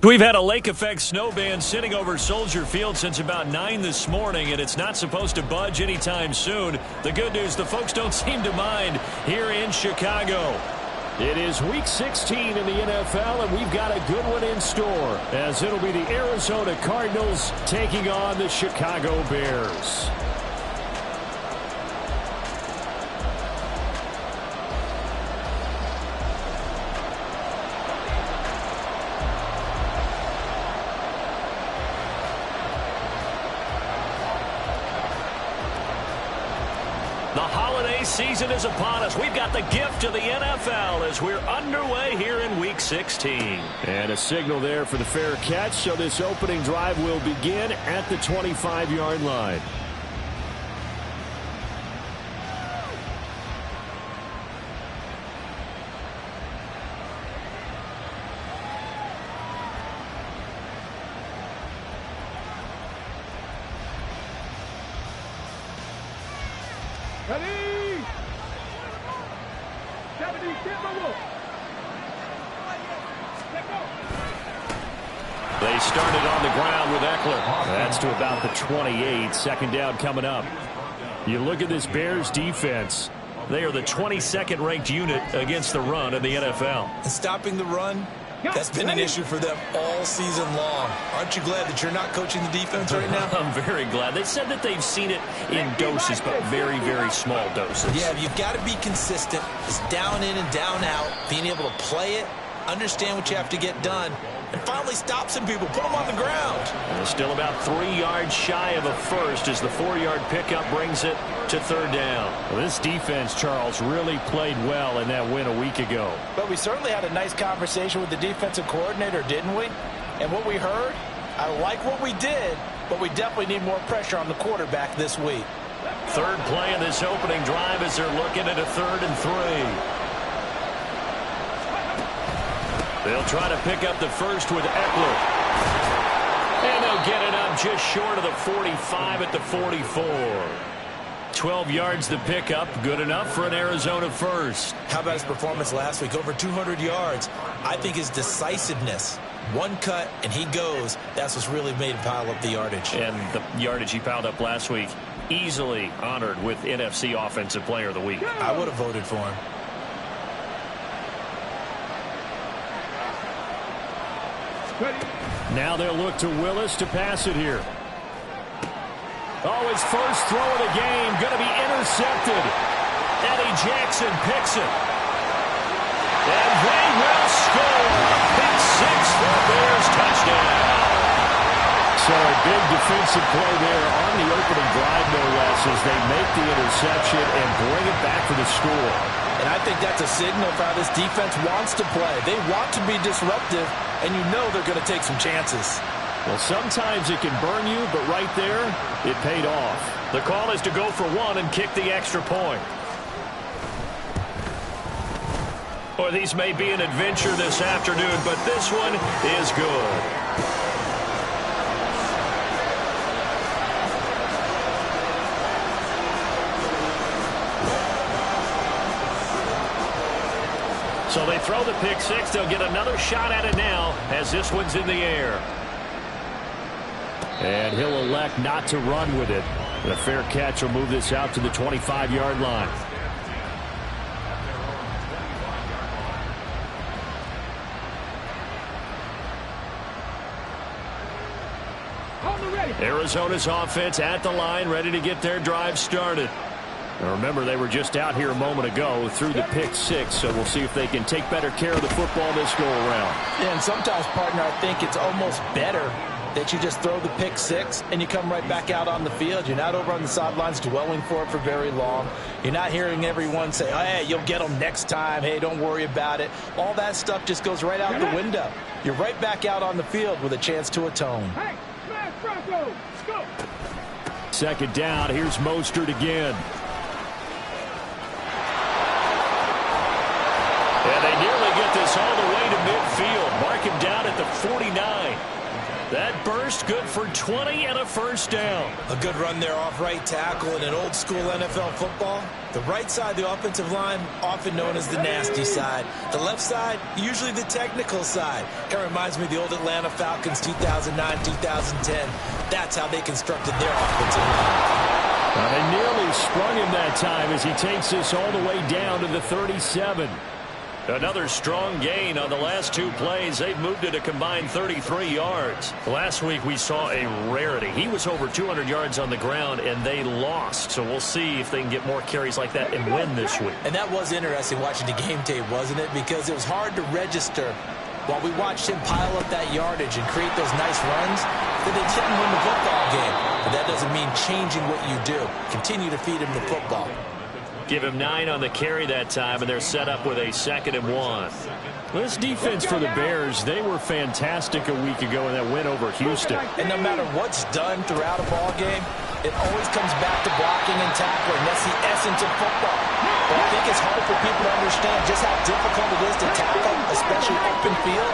We've had a lake effect snow band sitting over Soldier Field since about 9 this morning, and it's not supposed to budge anytime soon. The good news, the folks don't seem to mind here in Chicago. It is Week 16 in the NFL, and we've got a good one in store, as it'll be the Arizona Cardinals taking on the Chicago Bears. The holiday season is upon us. We've got the gift of the NFL as we're underway here in Week 16. And a signal there for the fair catch, so this opening drive will begin at the 25-yard line. Ready? 70, get my wolf. They started on the ground with Eckler. That's to about the 28. Second down coming up. You look at this Bears defense. They are the 22nd ranked unit against the run in the NFL. And stopping the run, that's been an issue for them all season long. Aren't you glad that you're not coaching the defense right now? I'm very glad. They said that they've seen it in doses, but very, very small doses. Yeah, you've got to be consistent. It's down in and down out, being able to play it, understand what you have to get done, and finally stop some people, put them on the ground. And still about 3 yards shy of a first as the 4-yard pickup brings it to third down. Well, this defense, Charles, really played well in that win a week ago. But we certainly had a nice conversation with the defensive coordinator, didn't we? And what we heard, I like what we did, but we definitely need more pressure on the quarterback this week. Third play of this opening drive as they're looking at a 3rd and 3. They'll try to pick up the first with Eckler. And they'll get it up just short of the 45 at the 44. 12 yards the pickup, good enough for an Arizona first. How about his performance last week? Over 200 yards. I think his decisiveness, one cut and he goes, that's what's really made him pile up the yardage. And the yardage he piled up last week, easily honored with NFC Offensive Player of the Week. I would have voted for him. Now they'll look to Willis to pass it here. Oh, his first throw of the game going to be intercepted. Eddie Jackson picks it. And they will score. Pick 6 for the Bears, touchdown. So a big defensive play there on the opening drive, no less, as they make the interception and bring it back for the score. And I think that's a signal for how this defense wants to play. They want to be disruptive, and you know they're going to take some chances. Well, sometimes it can burn you, but right there, it paid off. The call is to go for 1 and kick the extra point. Or these may be an adventure this afternoon, but this one is good. So they throw the pick 6. They'll get another shot at it now as this one's in the air. And he'll elect not to run with it. The fair catch will move this out to the 25-yard line. Arizona's offense at the line, ready to get their drive started. Now remember, they were just out here a moment ago through the pick 6, so we'll see if they can take better care of the football this go-around. Yeah, and sometimes, partner, I think it's almost better that you just throw the pick 6 and you come right back out on the field. You're not over on the sidelines dwelling for it for very long. You're not hearing everyone say, oh, hey, you'll get them next time. Hey, don't worry about it. All that stuff just goes right out the window. You're right back out on the field with a chance to atone. Hey, smash Bronco, go. Second down, here's Mostert again. And they nearly get this all the way to midfield. Mark him down at the 49. That burst good for 20 and a first down. A good run there off right tackle in an old school NFL football. The right side of the offensive line, often known as the nasty side. The left side, usually the technical side. It reminds me of the old Atlanta Falcons 2009-2010. That's how they constructed their offensive line. They nearly sprung him that time as he takes this all the way down to the 37. Another strong gain on the last two plays. They've moved it a combined 33 yards. Last week we saw a rarity. He was over 200 yards on the ground, and they lost. So we'll see if they can get more carries like that and win this week. And that was interesting watching the game tape, wasn't it? Because it was hard to register while we watched him pile up that yardage and create those nice runs that they didn't win the football game. But that doesn't mean changing what you do. Continue to feed him the football. Give him 9 on the carry that time, and they're set up with a 2nd and 1. This defense for the Bears, they were fantastic a week ago in that win over Houston. And no matter what's done throughout a ball game, it always comes back to blocking and tackling. That's the essence of football. But I think it's hard for people to understand just how difficult it is to tackle, especially open field.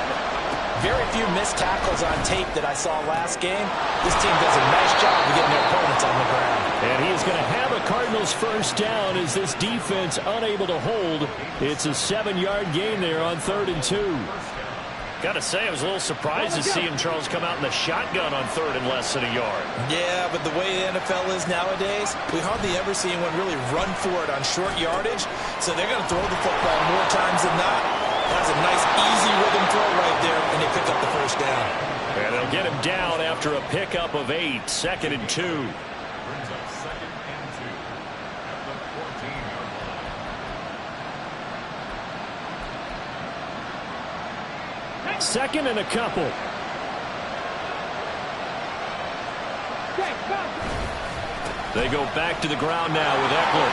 Very few missed tackles on tape that I saw last game. This team does a nice job of getting their opponents on the ground. And he is going to have a Cardinals first down as this defense unable to hold. It's a 7-yard gain there on 3rd and 2. Got to say, I was a little surprised to see him, Charles, come out in the shotgun on 3rd and less than a yard. Yeah, but the way the NFL is nowadays, we hardly ever see anyone really run for it on short yardage. So they're going to throw the football more times than not. That's a nice, easy rhythm throw right there, and they pick up the first down. And they'll get him down after a pickup of 8, 2nd and 2. Second and a couple. They go back to the ground now with Eckler.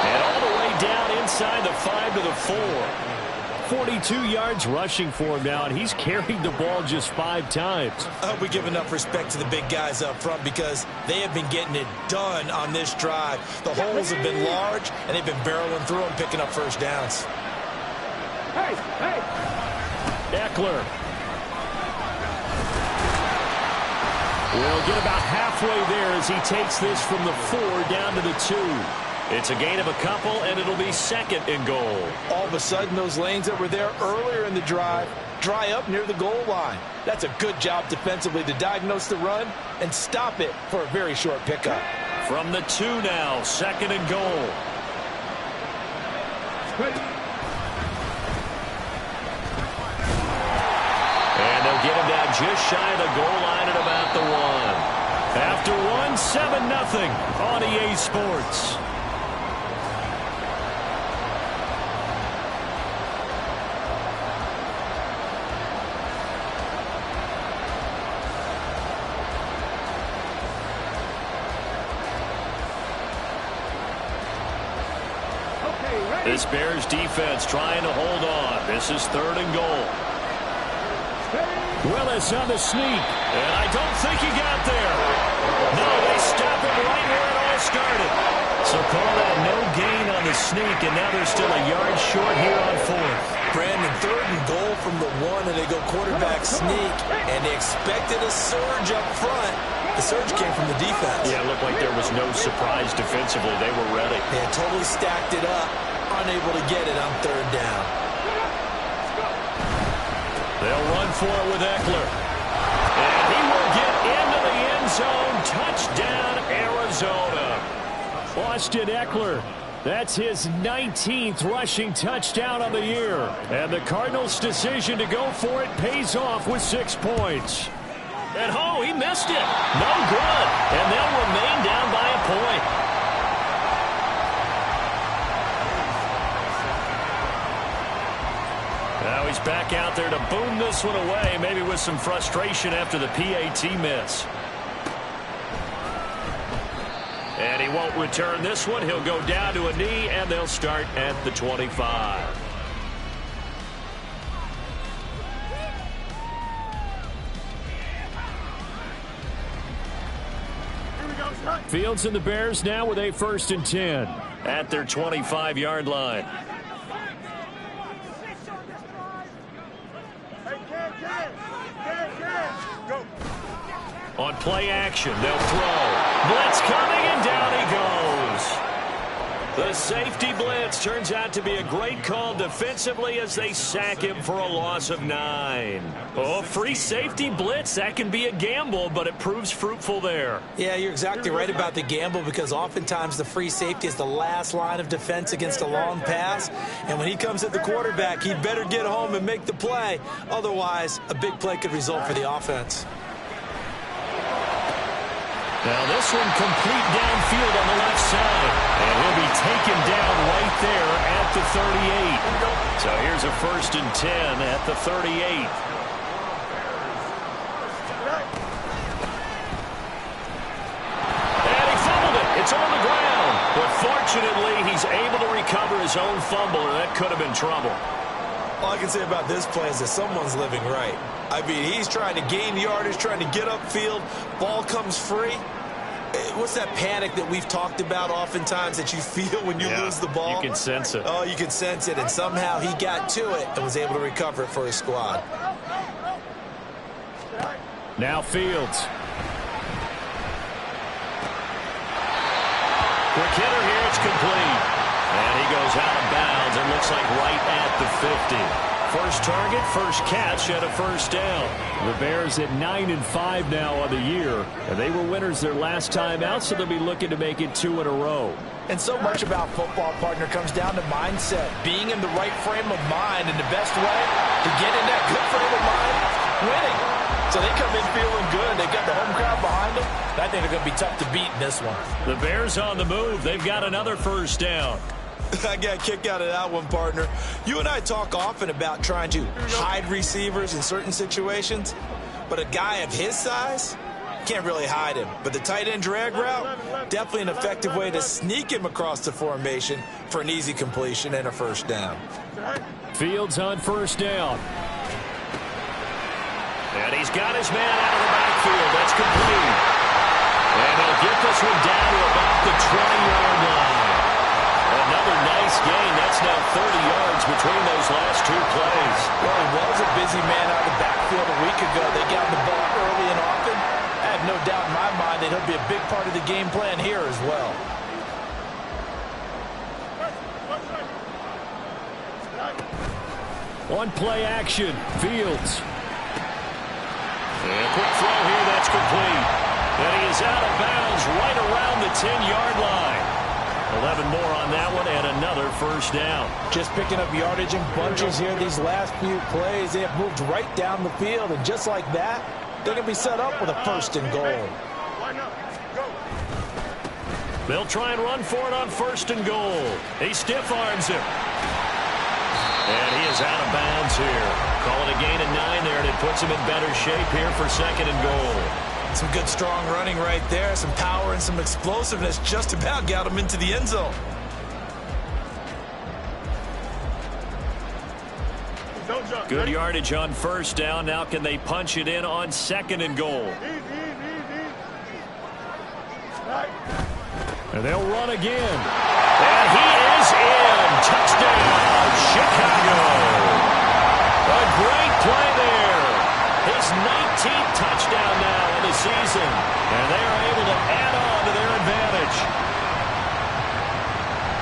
And all the way down inside the 5 to the 4. 42 yards rushing for him now, and he's carried the ball just 5 times. I hope we give enough respect to the big guys up front because they have been getting it done on this drive. The holes have been large, and they've been barreling through them, picking up first downs. Hey, hey. Eckler will get about halfway there as he takes this from the 4 down to the 2. It's a gain of a couple, and it'll be 2nd and goal. All of a sudden, those lanes that were there earlier in the drive dry up near the goal line. That's a good job defensively to diagnose the run and stop it for a very short pickup. From the 2 now, 2nd and goal. And they'll get him down just shy of the goal line at about the 1. After 1, 7-0 on EA Sports. This Bears defense trying to hold on. This is 3rd and goal. Willis on the sneak, and I don't think he got there. No, they stop him right where it all started. So call that no gain on the sneak, and now they're still a yard short here on 4th. Brandon, 3rd and goal from the 1, and they go quarterback sneak, and they expected a surge up front. The surge came from the defense. Yeah, it looked like there was no surprise defensively. They were ready. They had totally stacked it up, unable to get it on 3rd down. They'll run for it with Eckler. And he will get into the end zone. Touchdown, Arizona. Austin Eckler. That's his 19th rushing touchdown on the year. And the Cardinals' decision to go for it pays off with 6 points. And oh, he missed it. No good. And they'll remain down by a point. Now he's back out there to boom this one away, maybe with some frustration after the PAT miss. And he won't return this one. He'll go down to a knee, and they'll start at the 25. Fields and the Bears now with a 1st and 10 at their 25-yard line. play action. They'll throw. Blitz coming, and down he goes. The safety blitz turns out to be a great call defensively as they sack him for a loss of 9. Oh, free safety blitz, that can be a gamble, but it proves fruitful there. Yeah, you're exactly right about the gamble because oftentimes the free safety is the last line of defense against a long pass. And when he comes at the quarterback, he'd better get home and make the play. Otherwise, a big play could result for the offense. Now this one complete downfield on the left side. And he'll be taken down right there at the 38. So here's a 1st and 10 at the 38. And he fumbled it. It's on the ground. But fortunately, he's able to recover his own fumble, or that could have been trouble. All I can say about this play is that someone's living right. I mean, he's trying to gain yardage, trying to get upfield. Ball comes free. What's that panic that we've talked about oftentimes that you feel when you lose the ball? You can sense it. Oh, you can sense it. And somehow he got to it and was able to recover it for his squad. Now Fields. Quick hitter here. It's complete. And he goes out of bounds. It looks like right at the 50. First target, first catch, and a 1st down. The Bears at 9-5 now on the year. And they were winners their last time out, so they'll be looking to make it 2 in a row. And so much about football, partner, comes down to mindset. Being in the right frame of mind, and the best way to get in that good frame of mind, winning. So they come in feeling good. They've got the home crowd behind them. I think they're going to be tough to beat in this one. The Bears on the move. They've got another 1st down. I got a kick out of that one, partner. You and I talk often about trying to hide receivers in certain situations, but a guy of his size can't really hide him. But the tight end drag route, definitely an effective way to sneak him across the formation for an easy completion and a 1st down. Fields on 1st down. And he's got his man out of the backfield. That's complete. And he'll get this one down to about the 20-yard line. Another nice gain. That's now 30 yards between those last 2 plays. Well, he was a busy man out of the backfield a week ago. They got the ball early and often. I have no doubt in my mind that he'll be a big part of the game plan here as well. On play action, Fields. And a quick throw here. That's complete. And he is out of bounds right around the 10-yard line. 11 more on that one, and another 1st down. Just picking up yardage in bunches here these last few plays. They have moved right down the field, and just like that, they're going to be set up with a 1st and goal. They'll try and run for it on 1st and goal. He stiff arms him. And he is out of bounds here. Call it a gain of 9 there, and it puts him in better shape here for 2nd and goal. Some good, strong running right there. Some power and some explosiveness just about got him into the end zone. Good yardage on 1st down. Now can they punch it in on 2nd and goal? And they'll run again. And he is in. Touchdown, Chicago. A great play there. His 19th touchdown now in the season. And they are able to add on to their advantage.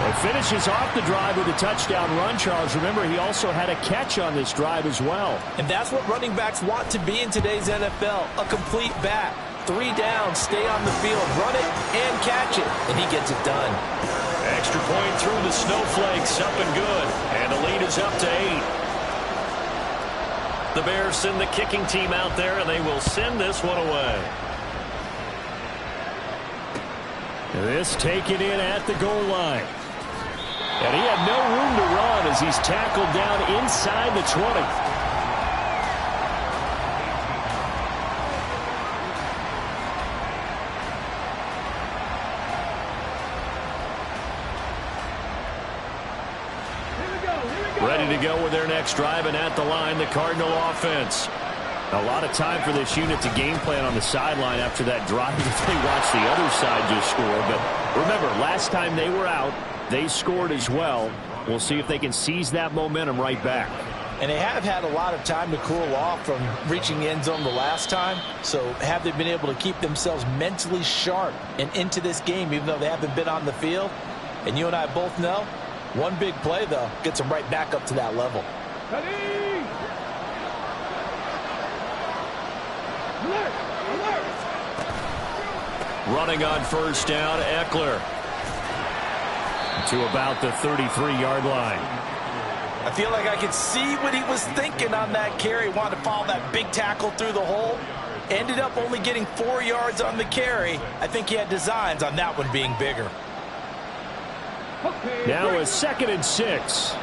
It finishes off the drive with a touchdown run, Charles. Remember, he also had a catch on this drive as well. And that's what running backs want to be in today's NFL, a complete back. 3 down, stay on the field, run it, and catch it. And he gets it done. Extra point through the snowflakes, up and good. And the lead is up to 8. The Bears send the kicking team out there, and they will send this one away. This taken in at the goal line. And he had no room to run as he's tackled down inside the 20. Ready to go with their next drive, and at the line, the Cardinal offense. A lot of time for this unit to game plan on the sideline after that drive if they watch the other side just score. But remember, last time they were out, they scored as well. We'll see if they can seize that momentum right back. And they have had a lot of time to cool off from reaching the end zone the last time. So have they been able to keep themselves mentally sharp and into this game, even though they haven't been on the field? And you and I both know, one big play, though, gets them right back up to that level. Running on first down, Eckler to about the 33-yard line. I feel like I could see what he was thinking on that carry. Wanted to follow that big tackle through the hole. Ended up only getting 4 yards on the carry. I think he had designs on that one being bigger. Now a 2nd and 6.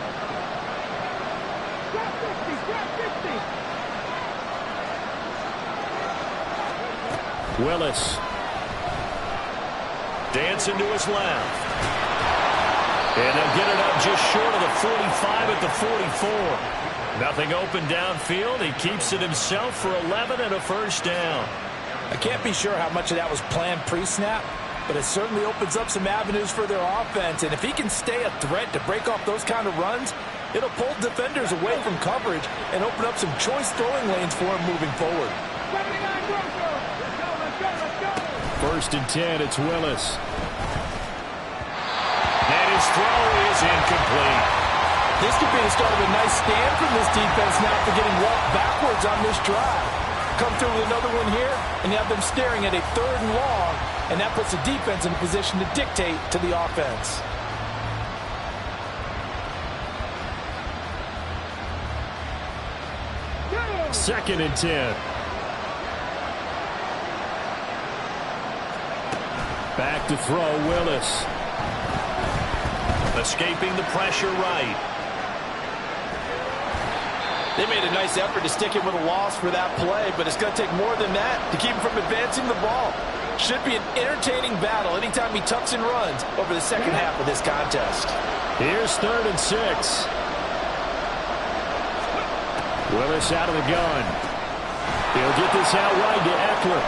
Willis. Dancing to his left. And they'll get it up just short of the 45 at the 44. Nothing open downfield. He keeps it himself for 11 and a first down. I can't be sure how much of that was planned pre-snap, but it certainly opens up some avenues for their offense. And if he can stay a threat to break off those kind of runs, it'll pull defenders away from coverage and open up some choice throwing lanes for him moving forward. 1st and 10, it's Willis. And his throw is incomplete. This could be the start of a nice stand from this defense now for getting walked backwards on this drive. Come through with another one here, and you have them staring at a 3rd and long, and that puts the defense in a position to dictate to the offense. Second and 10. Back to throw, Willis. Escaping the pressure right. They made a nice effort to stick it with a loss for that play, but it's going to take more than that to keep him from advancing the ball. Should be an entertaining battle anytime he tucks and runs over the second half of this contest. Here's 3rd and 6. Willis out of the gun. He'll get this out wide to Eckler.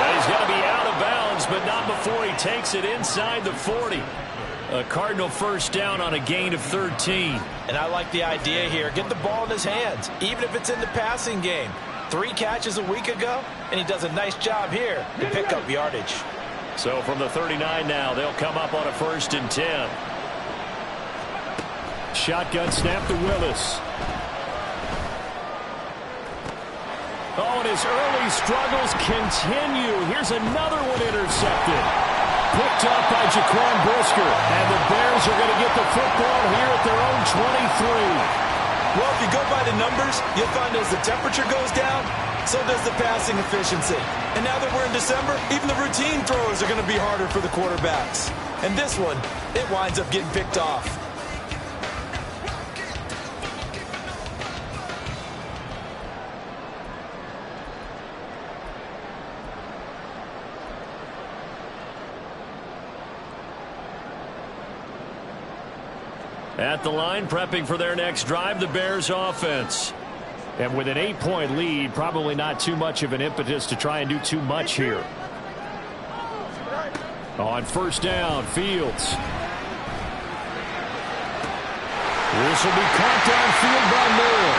And he's going to be out of bounds, but not before he takes it inside the 40. A Cardinal first down on a gain of 13. And I like the idea here. Get the ball in his hands, even if it's in the passing game. 3 catches a week ago, and he does a nice job here to pick up yardage. So from the 39 now, they'll come up on a 1st and 10. Shotgun snap to Willis. Oh, and his early struggles continue. Here's another one intercepted. Picked up by Jaquan Brisker. And the Bears are going to get the football here at their own 23. Well, if you go by the numbers, you'll find as the temperature goes down, so does the passing efficiency. And now that we're in December, even the routine throws are going to be harder for the quarterbacks. And this one, it winds up getting picked off. At the line, prepping for their next drive, the Bears offense. And with an 8-point lead, probably not too much of an impetus to try and do too much here. On first down, Fields. This will be caught downfield by Moore.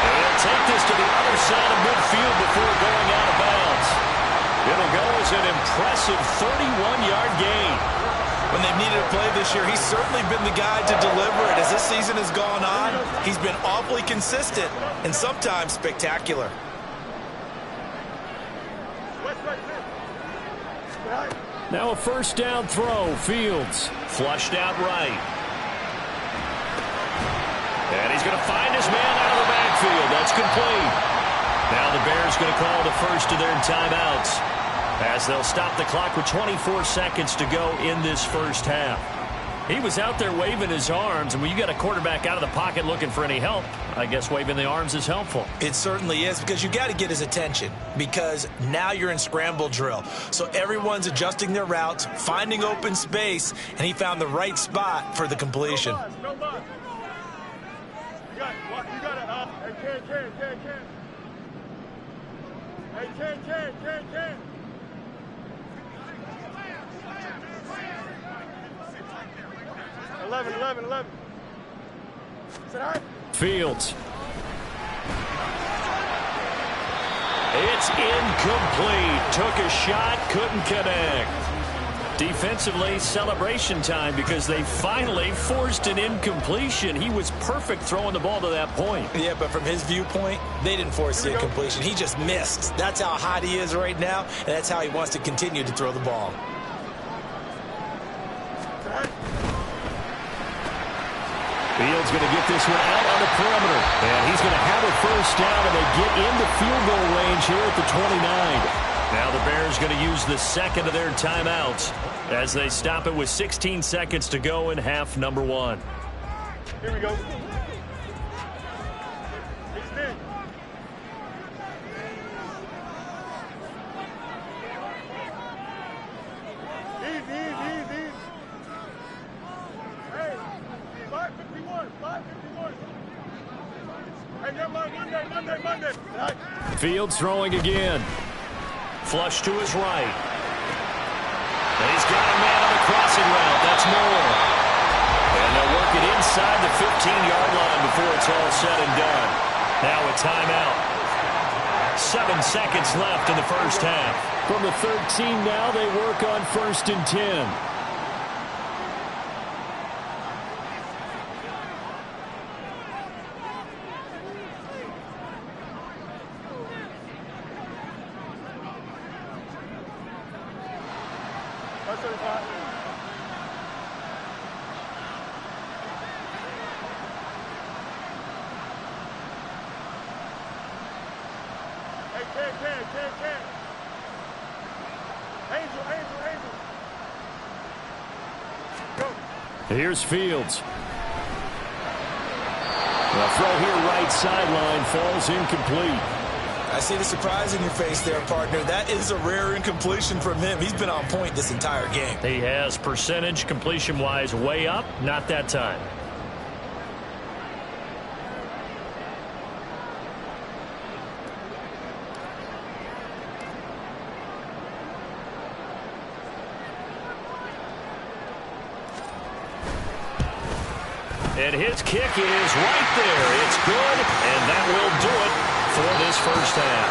And he'll take this to the other side of midfield before going out of bounds. It'll go as an impressive 31-yard gain. When they've needed a play this year, he's certainly been the guy to deliver it. As this season has gone on, he's been awfully consistent and sometimes spectacular. Now a first down throw. Fields flushed out right. And he's going to find his man out of the backfield. That's complete. Now the Bears going to call the first of their timeouts, as they'll stop the clock with 24 seconds to go in this first half. He was out there waving his arms, and when you got a quarterback out of the pocket looking for any help, I guess waving the arms is helpful. It certainly is, because you got to get his attention, because now you're in scramble drill. So everyone's adjusting their routes, finding open space, and he found the right spot for the completion. Hey, 11. Is that all right? Fields It's incomplete. Took a shot, couldn't connect. Defensively, celebration time because they finally forced an incompletion. He was perfect throwing the ball to that point. Yeah, but from his viewpoint, they didn't force the incompletion. He just missed. That's how hot he is right now, and that's how he wants to continue to throw the ball. Fields going to get this one out on the perimeter. And he's going to have a first down, and they get into field goal range here at the 29. Now the Bears going to use the second of their timeouts as they stop it with 16 seconds to go in half number 1. Here we go. Extend. Easy. Hey, 551. Hey, never mind. Monday. Right. Fields throwing again. Flush to his right. And he's got a man on the crossing route. That's Moore. And they'll work it inside the 15-yard line before it's all said and done. Now a timeout. 7 seconds left in the first half. From the 13 now, they work on 1st and 10. S2w5. Hey, Ken. Angel. Go. Here's Fields. The throw here right sideline falls incomplete. I see the surprise in your face there, partner. That is a rare incompletion from him. He's been on point this entire game. He has percentage completion-wise way up, not that time. And his kick is right there. It's good, and that will do it for this first half.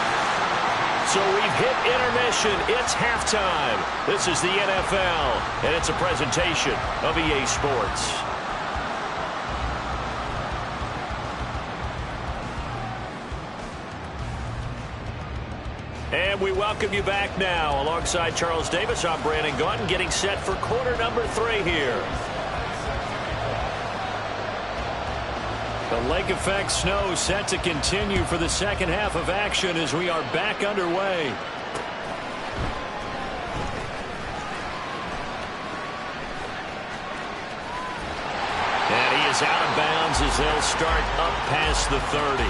So we've hit intermission. It's halftime. This is the NFL, and it's a presentation of EA Sports. And we welcome you back now. Alongside Charles Davis, I'm Brandon Gaudin, getting set for quarter number 3 here. The lake effect snow set to continue for the second half of action as we are back underway. And he is out of bounds as they'll start up past the 30.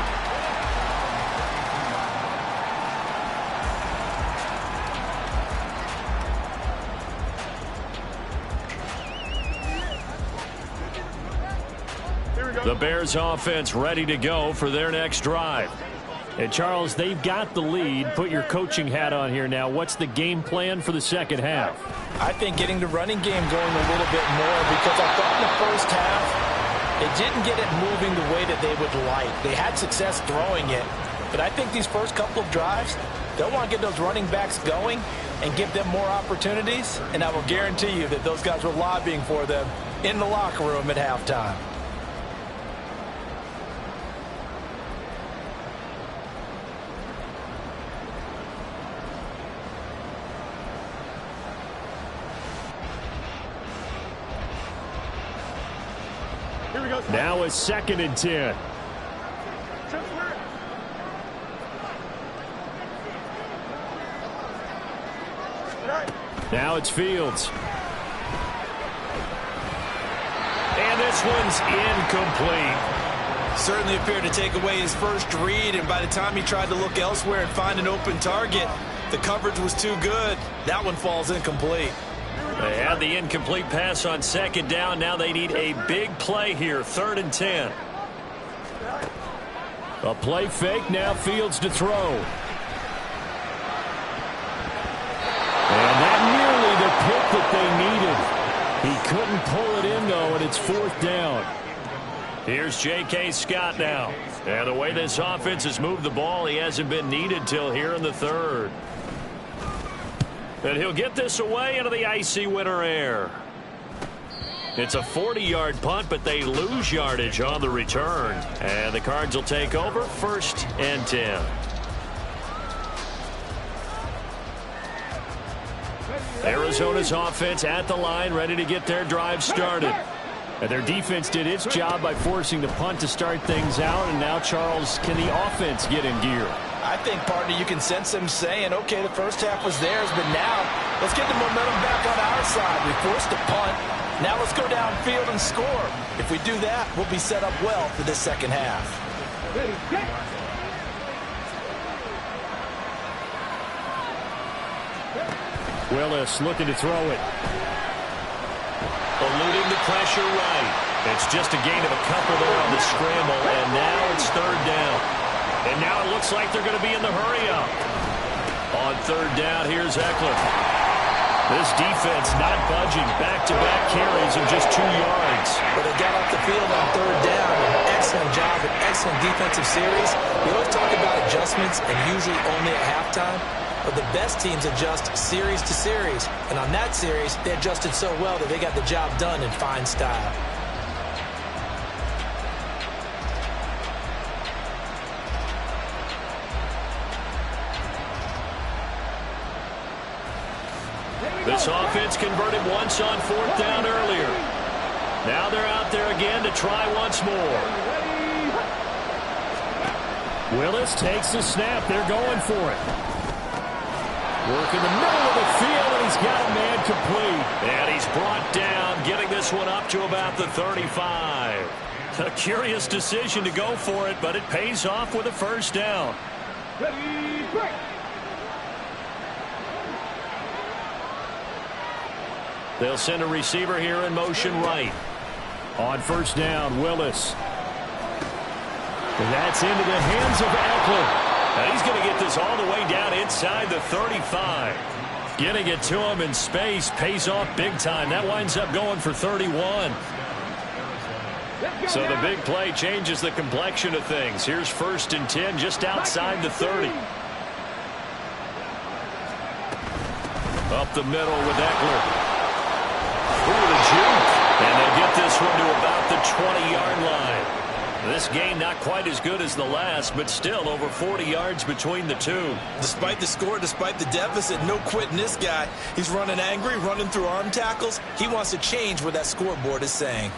The Bears offense ready to go for their next drive. And Charles, they've got the lead. Put your coaching hat on here now. What's the game plan for the second half? I think getting the running game going a little bit more, because I thought in the first half they didn't get it moving the way that they would like. They had success throwing it, but I think these first couple of drives, they'll want to get those running backs going and give them more opportunities, and I will guarantee you that those guys were lobbying for them in the locker room at halftime. Now a 2nd and 10. Now it's Fields. And this one's incomplete. Certainly appeared to take away his first read, and by the time he tried to look elsewhere and find an open target, the coverage was too good. That one falls incomplete. They had the incomplete pass on 2nd down. Now they need a big play here, 3rd and 10. A play fake, now Fields to throw. And that nearly the pick that they needed. He couldn't pull it in, though, and it's 4th down. Here's J.K. Scott now. And the way this offense has moved the ball, he hasn't been needed till here in the third. And he'll get this away into the icy winter air. It's a 40-yard punt, but they lose yardage on the return. And the Cards will take over 1st and 10. Arizona's offense at the line, ready to get their drive started. And their defense did its job by forcing the punt to start things out. And now, Charles, can the offense get in gear? I think, partner, you can sense them saying, okay, the first half was theirs, but now let's get the momentum back on our side. We forced the punt. Now let's go downfield and score. If we do that, we'll be set up well for this second half. Willis looking to throw it. Eluding the pressure right. It's just a gain of a couple there on the scramble, and now it's 3rd down. And now it looks like they're going to be in the hurry-up. On 3rd down, here's Eckler. This defense not budging. Back-to-back carries of just 2 yards. But they got off the field on 3rd down. Excellent job, an excellent defensive series. We always talk about adjustments and usually only at halftime. But the best teams adjust series to series. And on that series, they adjusted so well that they got the job done in fine style. This offense converted once on 4th down earlier. Now they're out there again to try once more. Willis takes the snap. They're going for it. Work in the middle of the field, and he's got a man complete. And he's brought down, getting this one up to about the 35. A curious decision to go for it, but it pays off with a 1st down. Ready, break. They'll send a receiver here in motion right. On 1st down, Willis. And that's into the hands of Eckler. And he's going to get this all the way down inside the 35. Getting it to him in space pays off big time. That winds up going for 31. So the big play changes the complexion of things. Here's 1st and 10 just outside the 30. Up the middle with Eckler. Ooh, the juke. And they'll get this one to about the 20-yard line. This game not quite as good as the last, but still over 40 yards between the two. Despite the score, despite the deficit, no quitting this guy. He's running angry, running through arm tackles. He wants to change what that scoreboard is saying.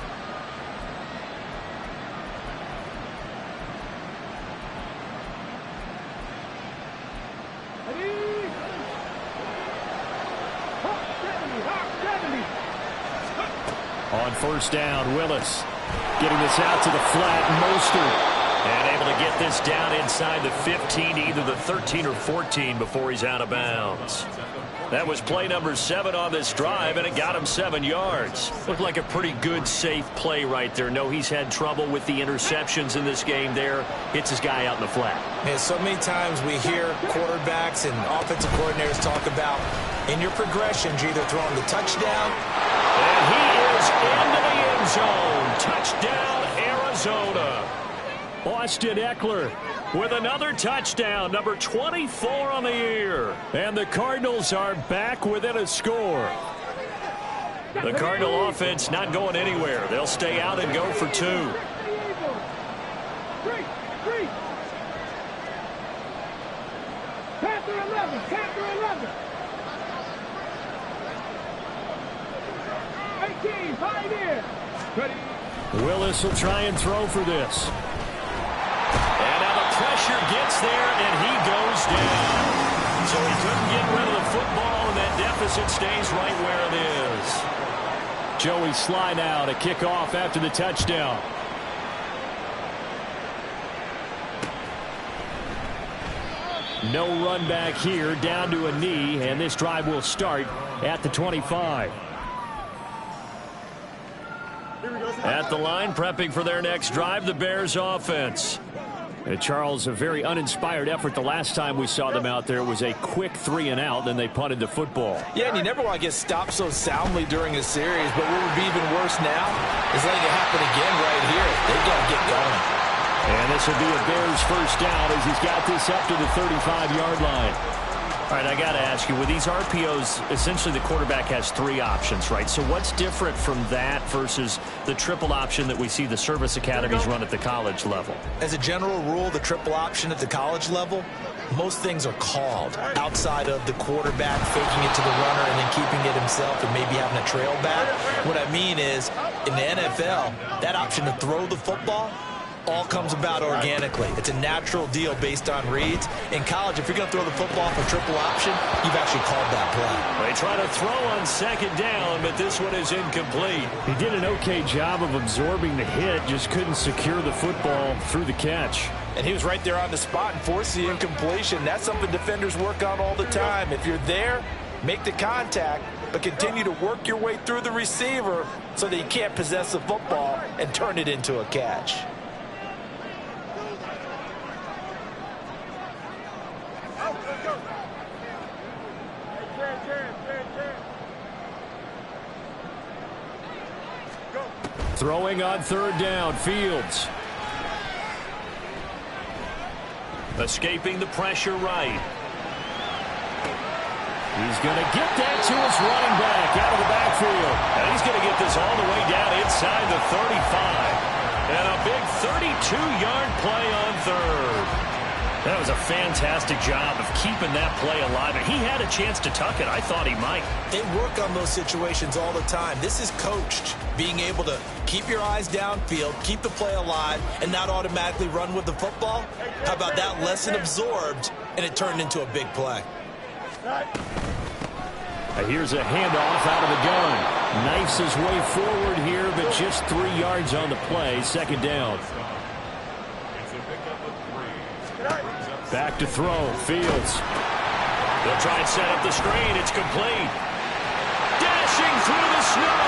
On 1st down, Willis. Getting this out to the flat, Mostert. And able to get this down inside the 15, either the 13 or 14 before he's out of bounds. That was play number 7 on this drive, and it got him 7 yards. Looked like a pretty good, safe play right there. No, he's had trouble with the interceptions in this game there. Hits his guy out in the flat. And so many times we hear quarterbacks and offensive coordinators talk about in your progressions, you're either throwing the touchdown. And he is into the end zone. Touchdown, Arizona. Austin Eckler with another touchdown, number 24 on the year. And the Cardinals are back within a score. The Cardinal offense not going anywhere. They'll stay out and go for 2. Panther 11. 18, pioneer. Ready. Willis will try and throw for this. And now the pressure gets there, and he goes down. So he couldn't get rid of the football, and that deficit stays right where it is. Joey Sly now to kick off after the touchdown. No run back here, down to a knee, and this drive will start at the 25. At the line, prepping for their next drive, the Bears offense. Charles, a very uninspired effort the last time we saw them out there. It was a quick 3 and out, then they punted the football. Yeah, and you never want to get stopped so soundly during a series, but what would be even worse now is letting it happen again right here. They've got to get going. And this will be a Bears first down as he's got this up to the 35-yard line. All right, I got to ask you, with these RPOs, essentially the quarterback has 3 options, right? So what's different from that versus the triple option that we see the service academies run at the college level? As a general rule, the triple option at the college level, most things are called outside of the quarterback faking it to the runner and then keeping it himself and maybe having a trail back. What I mean is, in the NFL, that option to throw the football all comes about organically. It's a natural deal based on reads. In college, if you're going to throw the football for triple option, you've actually called that play. They try to throw on second down, but this one is incomplete. He did an okay job of absorbing the hit, just couldn't secure the football through the catch. And he was right there on the spot and forced the incompletion. That's something defenders work on all the time. If you're there, make the contact, but continue to work your way through the receiver so that you can't possess the football and turn it into a catch. Throwing on third down, Fields. Escaping the pressure right. He's going to get that to his running back out of the backfield. And he's going to get this all the way down inside the 35. And a big 32-yard play on third. That was a fantastic job of keeping that play alive. And he had a chance to tuck it. I thought he might. They work on those situations all the time. This is coached. Being able to keep your eyes downfield, keep the play alive, and not automatically run with the football. How about that lesson absorbed, and it turned into a big play? Here's a handoff out of the gun. Knifes his way forward here, but just 3 yards on the play. Second down. Back to throw. Fields. They'll try and set up the screen. It's complete. Dashing through the snow.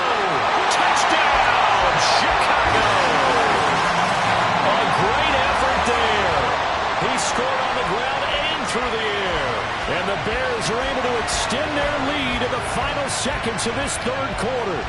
Touchdown, Chicago. A great effort there. He scored on the ground and through the air. And the Bears are able to extend their lead in the final seconds of this third quarter.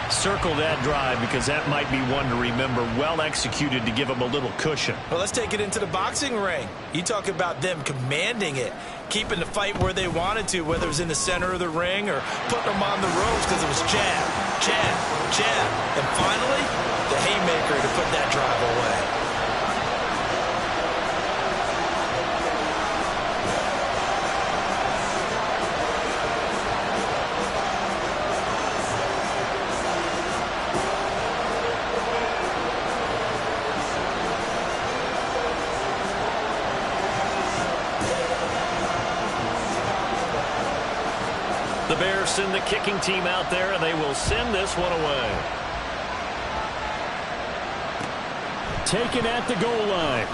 Circle that drive because that might be one to remember. Well executed to give them a little cushion. Well, let's take it into the boxing ring. You talk about them commanding it, keeping the fight where they wanted to, whether it was in the center of the ring or putting them on the ropes because it was jab, jab, jab. And finally, the haymaker to put that drive away. The Bears send the kicking team out there, and they will send this one away. Taken at the goal line.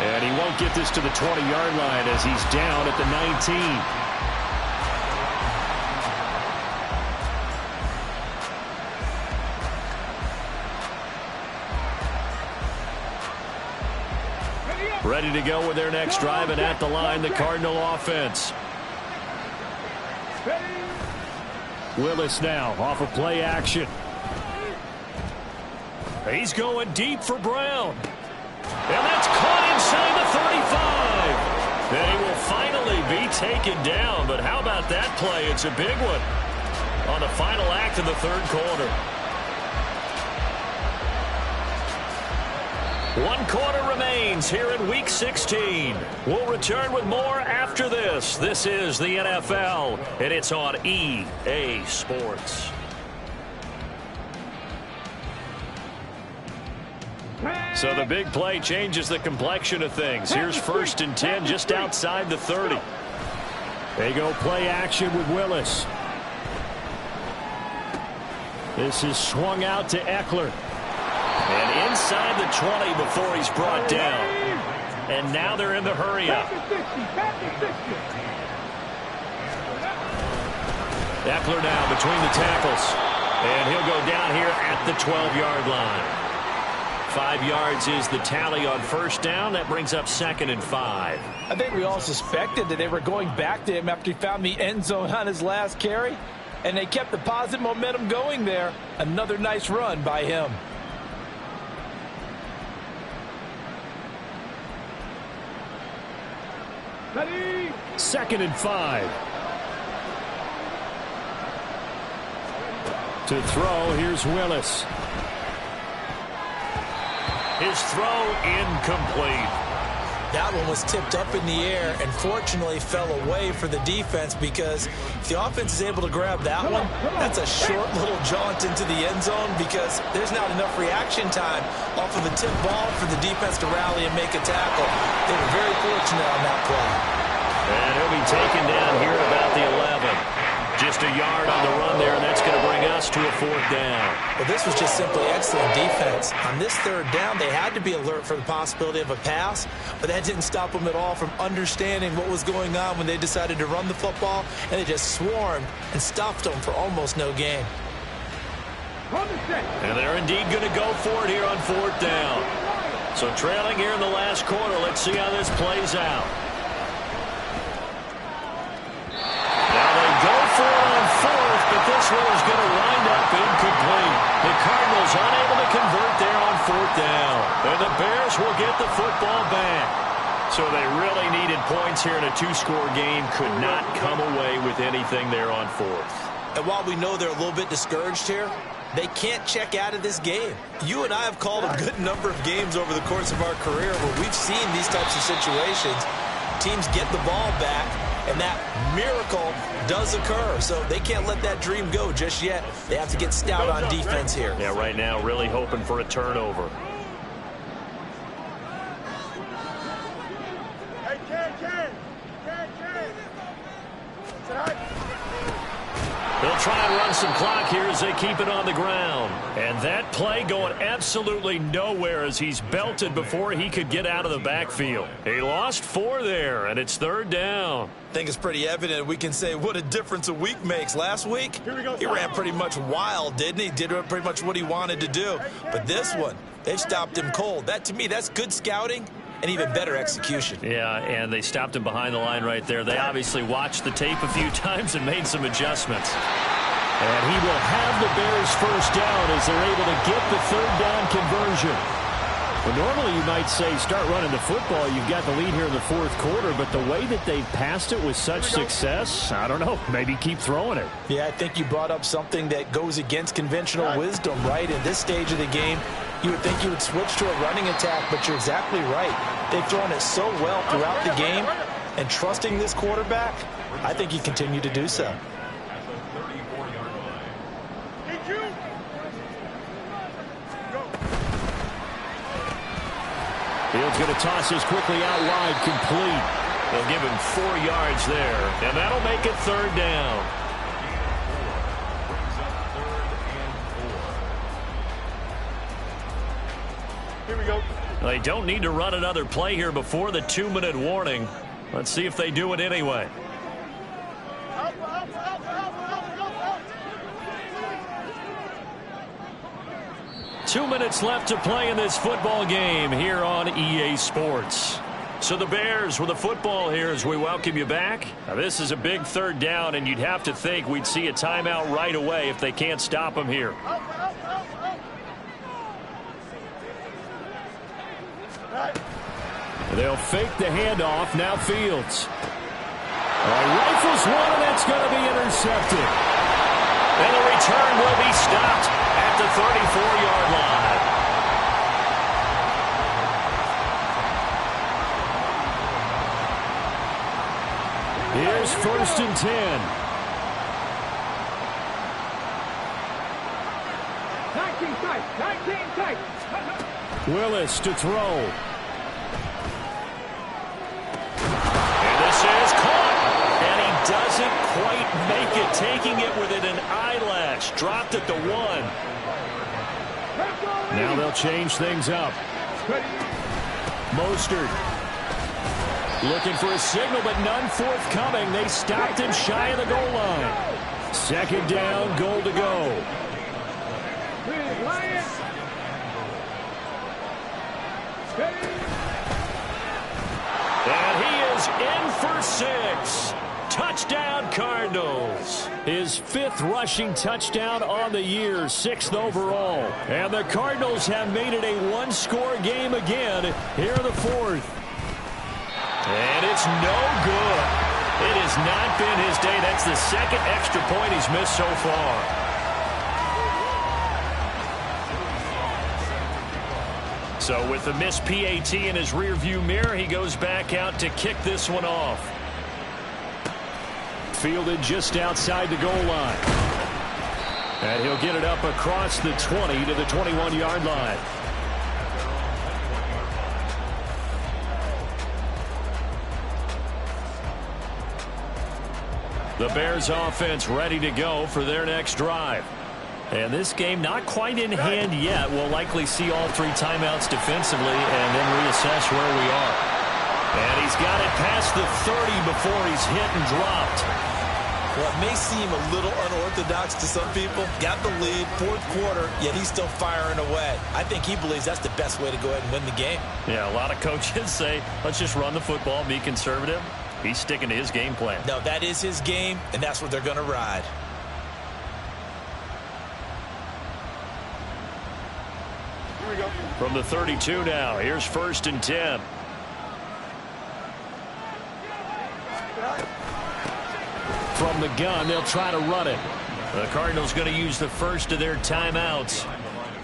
And he won't get this to the 20-yard line as he's down at the 19. Ready to go with their next drive, and at the line, the Cardinal offense. Willis now off of play action. He's going deep for Brown. And that's caught inside the 35. Then he will finally be taken down. But how about that play? It's a big one on the final act of the third quarter. 1 quarter remains here in Week 16. We'll return with more after this. This is the NFL, and it's on EA Sports. So the big play changes the complexion of things. Here's 1st and 10 just outside the 30. They go play action with Willis. This is swung out to Eckler. And inside the 20 before he's brought down. And now they're in the hurry-up. Eckler now between the tackles. And he'll go down here at the 12-yard line. 5 yards is the tally on first down. That brings up 2nd and 5. I think we all suspected that they were going back to him after he found the end zone on his last carry, and they kept the positive momentum going there. Another nice run by him. Ready. 2nd and 5. To throw, here's Willis. His throw incomplete. That one was tipped up in the air and fortunately fell away for the defense, because if the offense is able to grab that one, that's a short little jaunt into the end zone, because there's not enough reaction time off of a tip ball for the defense to rally and make a tackle. They were very fortunate on that play. And he'll be taken down here at about the 11. Just a yard on the run there, and that's going to bring us to a 4th down. Well, this was just simply excellent defense. On this 3rd down, they had to be alert for the possibility of a pass, but that didn't stop them at all from understanding what was going on when they decided to run the football, and they just swarmed and stuffed them for almost no gain. And they're indeed going to go for it here on 4th down. So trailing here in the last quarter, let's see how this plays out. Go for it on 4th, but this one is going to wind up incomplete. The Cardinals unable to convert there on 4th down. And the Bears will get the football back. So they really needed points here in a 2-score game. Could not come away with anything there on 4th. And while we know they're a little bit discouraged here, they can't check out of this game. You and I have called a good number of games over the course of our career where we've seen these types of situations. Teams get the ball back, and that miracle does occur. So they can't let that dream go just yet. They have to get stout on defense here. Yeah, right now really hoping for a turnover. They'll try and run some clock here as they keep it on the ground. And that play going absolutely nowhere as he's belted before he could get out of the backfield. He lost 4 there, and it's 3rd down. I think it's pretty evident. We can say what a difference a week makes. Last week, he ran pretty much wild, didn't he? Did pretty much what he wanted to do. But this one, they've stopped him cold. That, to me, that's good scouting and even better execution. Yeah, and they stopped him behind the line right there. They obviously watched the tape a few times and made some adjustments. And he will have the Bears first down as they're able to get the 3rd down conversion. Well, normally you might say start running the football. You've got the lead here in the 4th quarter, but the way that they've passed it with such success, I don't know, maybe keep throwing it. Yeah, I think you brought up something that goes against conventional wisdom, right? In this stage of the game, you would think you would switch to a running attack, but you're exactly right. They've thrown it so well throughout the game, and trusting this quarterback, I think you continue to do so. Fields going to toss this quickly out wide, complete. They'll give him 4 yards there, and that'll make it 3rd down. Here we go. They don't need to run another play here before the 2-minute warning. Let's see if they do it anyway. Two minutes left to play in this football game here on EA Sports. So the Bears with the football here as we welcome you back. Now this is a big 3rd down, and you'd have to think we'd see a timeout right away if they can't stop them here. They'll fake the handoff. Now Fields. Rifles one, and that's going to be intercepted. And the return will be stopped at the 34-yard line. Here's 1st and 10. 19 tight. Willis to throw. And this is caught. And he doesn't quite make it, taking it within an eyelash. Dropped at the 1. Now they'll change things up. Mostert looking for a signal, but none forthcoming. They stopped him shy of the goal line. 2nd down, goal to go. And he is in for 6. Touchdown, Cardinals. His 5th rushing touchdown on the year, 6th overall. And the Cardinals have made it a one-score game again here in the 4th. And it's no good. It has not been his day. That's the 2nd extra point he's missed so far. So with the missed PAT in his rearview mirror, he goes back out to kick this one off. Fielded just outside the goal line. And he'll get it up across the 20 to the 21-yard line. The Bears offense ready to go for their next drive. And this game not quite in hand yet. We'll likely see all 3 timeouts defensively and then reassess where we are. And he's got it past the 30 before he's hit and dropped. Well, it may seem a little unorthodox to some people. Got the lead, 4th quarter, yet he's still firing away. I think he believes that's the best way to go ahead and win the game. Yeah, a lot of coaches say, let's just run the football, be conservative. He's sticking to his game plan. No, that is his game, and that's what they're going to ride. Here we go. From the 32 now, here's 1st and 10. From the gun, they'll try to run it. The Cardinals going to use the first of their timeouts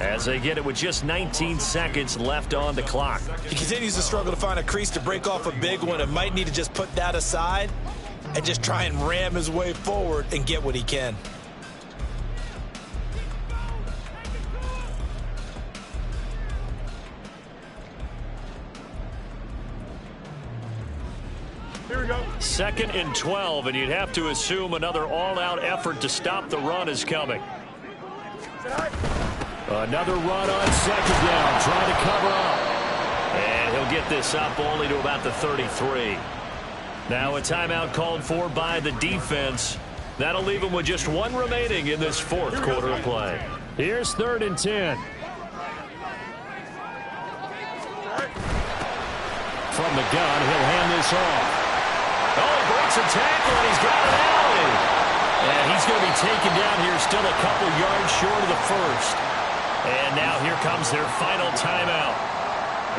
as they get it with just 19 seconds left on the clock. He continues to struggle to find a crease to break off a big one and might need to just put that aside and just try and ram his way forward and get what he can. Here we go. 2nd and 12, and you'd have to assume another all-out effort to stop the run is coming. Another run on 2nd down, trying to cover up. And he'll get this up only to about the 33. Now a timeout called for by the defense. That'll leave him with just 1 remaining in this 4th quarter of play. Here's 3rd and 10. From the gun, he'll hand this off. Oh, he breaks a tackle, and he's got an alley. And he's going to be taken down here still a couple yards short of the 1st. And now here comes their final timeout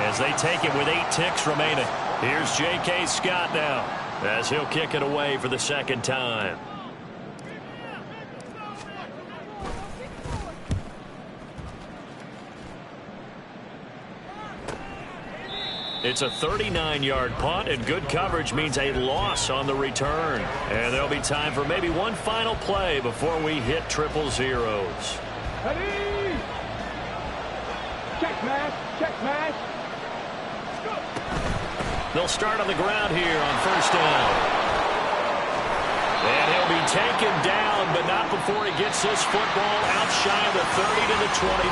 as they take it with 8 ticks remaining. Here's J.K. Scott now as he'll kick it away for the 2nd time. It's a 39-yard punt, and good coverage means a loss on the return. And there'll be time for maybe one final play before we hit 000. Ready! Check match, check match. They'll start on the ground here on 1st down. And he'll be taken down, but not before he gets this football out shy of the 30 to the 29.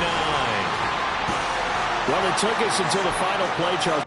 Well, it took us until the final play, Charles.